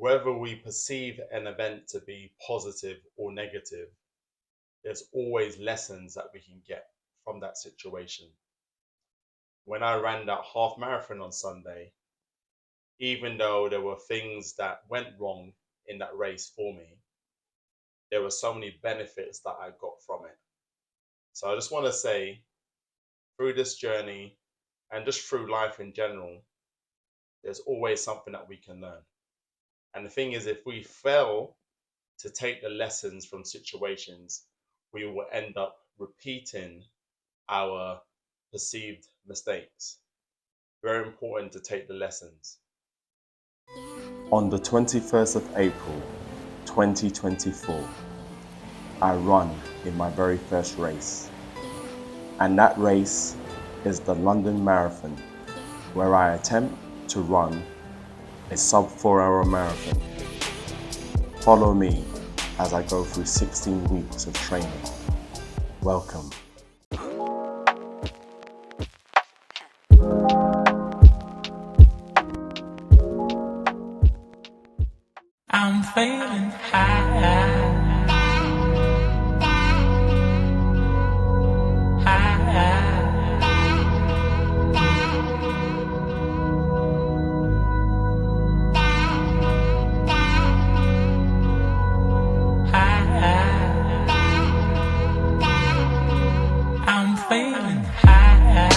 Whether we perceive an event to be positive or negative, there's always lessons that we can get from that situation. When I ran that half marathon on Sunday, even though there were things that went wrong in that race for me, there were so many benefits that I got from it. So I just want to say, through this journey and just through life in general, there's always something that we can learn. And the thing is, if we fail to take the lessons from situations, we will end up repeating our perceived mistakes. Very important to take the lessons. On the 21st of April, 2024, I run in my very first race. And that race is the London Marathon, where I attempt to run a sub 4-hour marathon. Follow me as I go through 16 weeks of training. Welcome. I'm feeling high. I'm feeling high. I'm feeling high.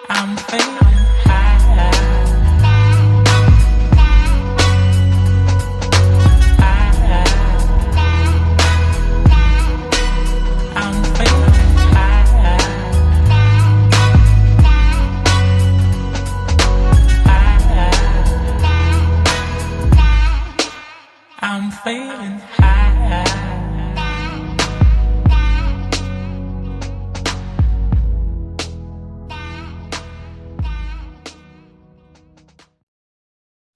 I'm feeling high. I'm feeling high. I'm feeling high.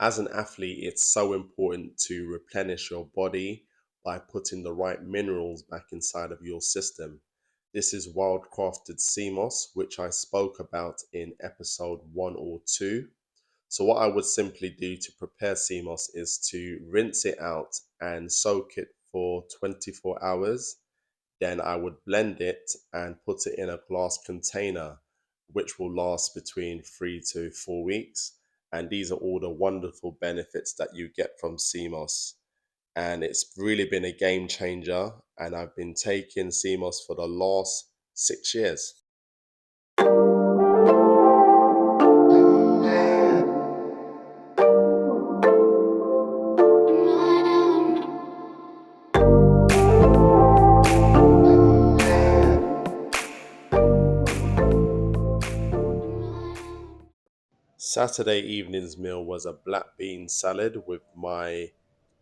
As an athlete, it's so important to replenish your body by putting the right minerals back inside of your system. This is wildcrafted sea moss, which I spoke about in episode 1 or 2. So what I would simply do to prepare sea moss is to rinse it out and soak it for 24 hours. Then I would blend it and put it in a glass container, which will last between 3 to 4 weeks. And these are all the wonderful benefits that you get from sea moss. And it's really been a game changer. And I've been taking sea moss for the last 6 years. Saturday evening's meal was a black bean salad with my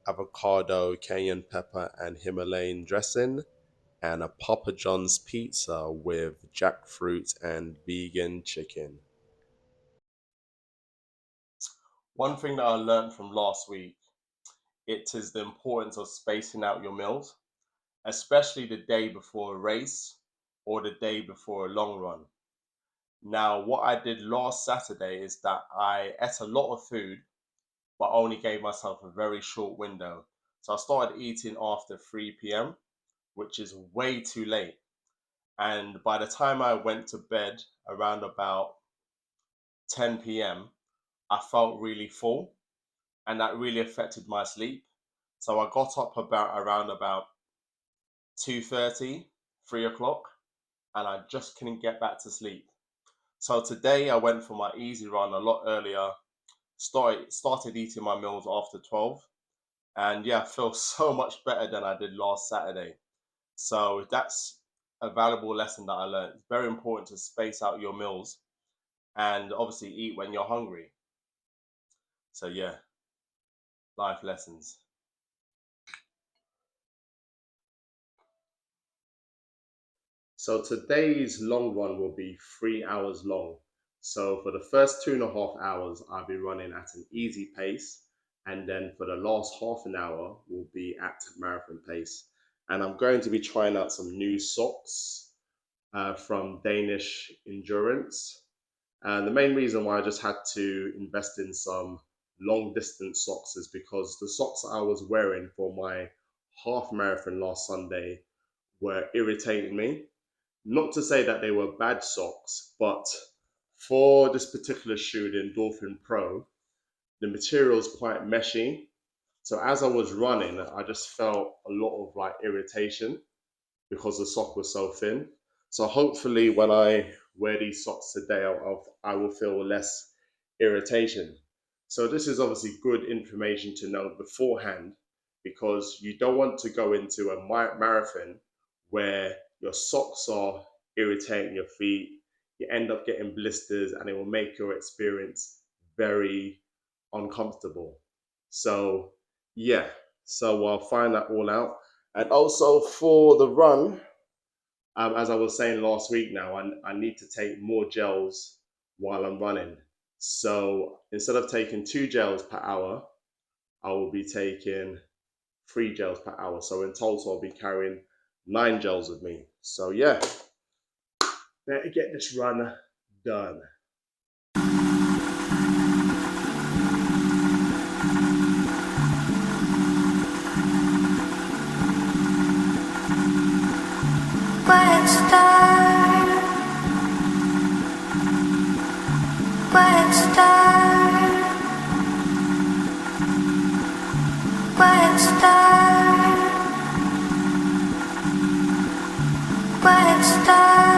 avocado, cayenne pepper, and Himalayan dressing, and a Papa John's pizza with jackfruit and vegan chicken. One thing that I learned from last week, it is the importance of spacing out your meals, especially the day before a race or the day before a long run. Now, what I did last Saturday is that I ate a lot of food, but only gave myself a very short window. So I started eating after 3 p.m., which is way too late. And by the time I went to bed around about 10 p.m., I felt really full, and that really affected my sleep. So I got up around about 2:30, 3 o'clock, and I just couldn't get back to sleep. So today I went for my easy run a lot earlier, started eating my meals after 12, and yeah, I feel so much better than I did last Saturday. So that's a valuable lesson that I learned. It's very important to space out your meals and obviously eat when you're hungry. So yeah, life lessons. So today's long run will be 3 hours long. So for the first 2.5 hours, I'll be running at an easy pace. And then for the last half an hour, we'll be at marathon pace. And I'm going to be trying out some new socks from Danish Endurance. And the main reason why I just had to invest in some long distance socks is because the socks I was wearing for my half marathon last Sunday were irritating me. Not to say that they were bad socks, but for this particular shoe, the Endorphin Pro, the material is quite meshy. So as I was running, I just felt a lot of like irritation because the sock was so thin. So hopefully when I wear these socks today, I will feel less irritation. So this is obviously good information to know beforehand because you don't want to go into a marathon where your socks are irritating your feet, you end up getting blisters and it will make your experience very uncomfortable. So yeah, so I'll find that all out. And also for the run, as I was saying last week now, I need to take more gels while I'm running. So instead of taking 2 gels per hour, I will be taking 3 gels per hour. So in total, I'll be carrying 9 gels with me. So yeah, better get this run done. Quiet star, quiet star, quiet star, quiet star.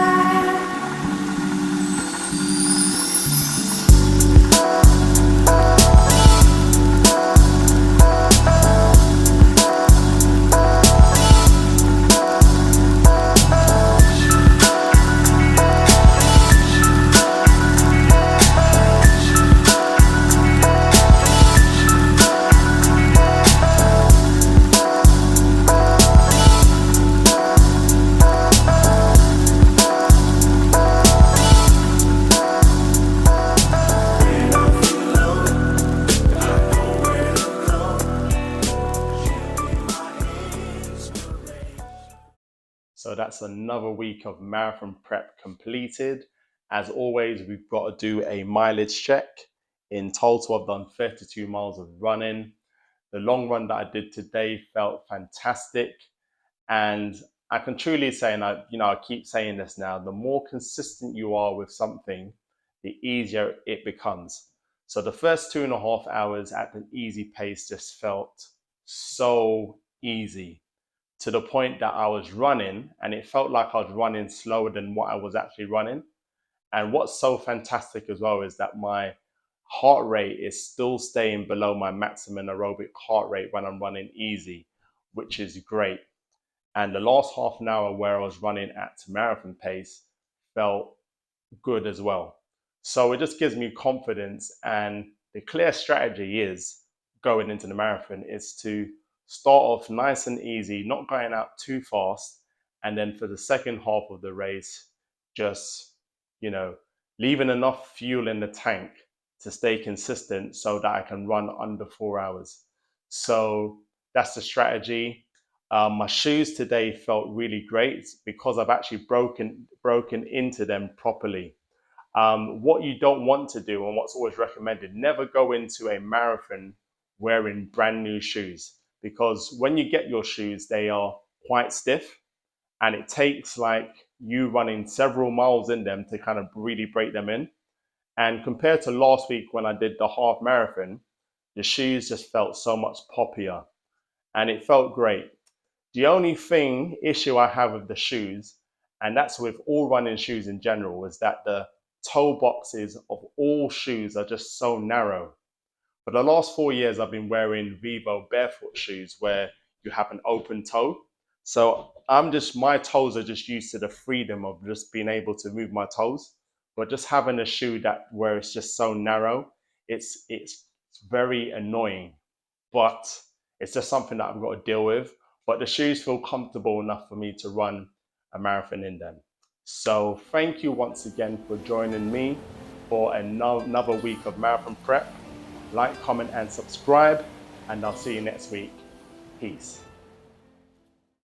So that's another week of marathon prep completed. As always, we've got to do a mileage check. In total, I've done 32 miles of running. The long run that I did today felt fantastic. And I can truly say, and I keep saying this now, the more consistent you are with something, the easier it becomes. So the first 2.5 hours at an easy pace just felt so easy to the point that I was running and it felt like I was running slower than what I was actually running. And what's so fantastic as well is that my heart rate is still staying below my maximum aerobic heart rate when I'm running easy, which is great. And the last half an hour where I was running at marathon pace felt good as well. So it just gives me confidence. And the clear strategy is going into the marathon is to start off nice and easy, not going out too fast. And then for the second half of the race, just, leaving enough fuel in the tank to stay consistent so that I can run under 4 hours. So that's the strategy. My shoes today felt really great because I've actually broken into them properly. What you don't want to do and what's always recommended, never go into a marathon wearing brand new shoes because when you get your shoes, they are quite stiff and it takes like you running several miles in them to kind of really break them in. And compared to last week when I did the half marathon, the shoes just felt so much poppier and it felt great. The only issue I have with the shoes, and that's with all running shoes in general, is that the toe boxes of all shoes are just so narrow. For the last 4 years, I've been wearing Vivo barefoot shoes where you have an open toe. So my toes are just used to the freedom of just being able to move my toes. But just having a shoe that where it's just so narrow, it's very annoying. But it's just something that I've got to deal with. But the shoes feel comfortable enough for me to run a marathon in them. So thank you once again for joining me for another week of marathon prep. Like, comment, and subscribe, and I'll see you next week. Peace.